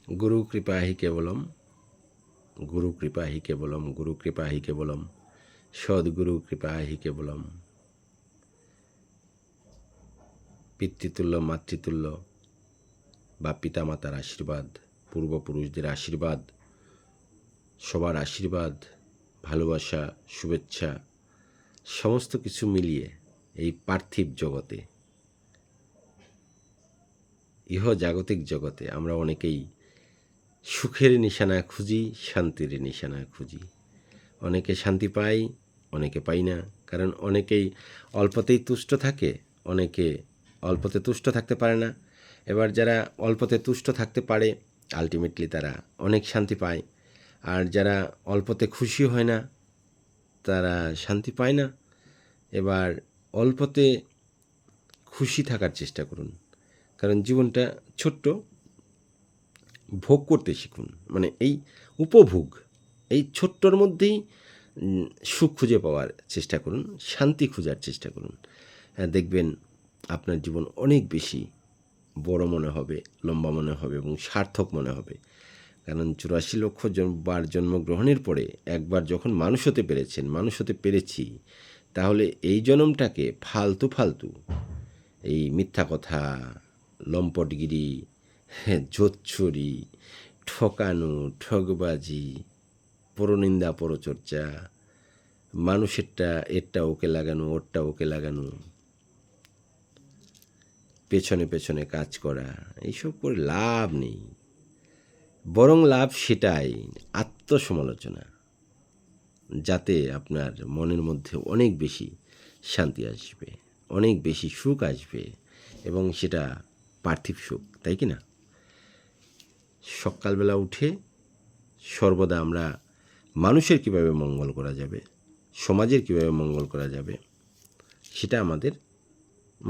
গুরু কৃপা হি কেবলম, গুরু কৃপা হি কেবলম, গুরু কৃপা হি কেবলম, সদ্গুরু কৃপা হি কেবলম। পিতৃতুল্য মাতৃতুল্য বা পিতামাতার আশীর্বাদ, পূর্বপুরুষদের আশীর্বাদ, সবার আশীর্বাদ, ভালোবাসা, শুভেচ্ছা সমস্ত কিছু মিলিয়ে এই পার্থিব জগতে, ইহজাগতিক জগতে আমরা অনেকেই সুখের নিশানা খুঁজি, শান্তির নিশানা খুঁজি। অনেকে শান্তি পাই, অনেকে পাই না, কারণ অনেকেই অল্পতেই তুষ্ট থাকে, অনেকে অল্পতে তুষ্ট থাকতে পারে না। এবার যারা অল্পতে তুষ্ট থাকতে পারে আলটিমেটলি তারা অনেক শান্তি পায়, আর যারা অল্পতে খুশি হয় না তারা শান্তি পায় না। এবার অল্পতে খুশি থাকার চেষ্টা করুন, কারণ জীবনটা ছোট্ট, ভোগ করতে শিখুন, মানে এই উপভোগ, এই ছোট্টর মধ্যেই সুখ খুঁজে পাওয়ার চেষ্টা করুন, শান্তি খোঁজার চেষ্টা করুন। দেখবেন আপনার জীবন অনেক বেশি বড় মনে হবে, লম্বা মনে হবে এবং সার্থক মনে হবে। কারণ 84 লক্ষ বার জন্মগ্রহণের পরে একবার যখন মানুষ হতে পেরেছেন, মানুষ হতে পেরেছি, তাহলে এই জন্মটাকে ফালতু ফালতু এই মিথ্যা কথা, লম্পটগিরি, জোচ্চুরি, ঠকানো, ঠগবাজি, পরনিন্দা, পরচর্চা, মানুষেরটা এরটা ওকে লাগানো, ওরটা ওকে লাগানো, পেছনে পেছনে কাজ করা, এইসব করে লাভ নেই। বরং লাভ সেটাই, আত্মসমালোচনা, যাতে আপনার মনের মধ্যে অনেক বেশি শান্তি আসবে, অনেক বেশি সুখ আসবে, এবং সেটা পার্থিব সুখ, তাই কি না? সকালবেলা উঠে সর্বদা আমরা মানুষের কীভাবে মঙ্গল করা যাবে, সমাজের কীভাবে মঙ্গল করা যাবে, সেটা আমাদের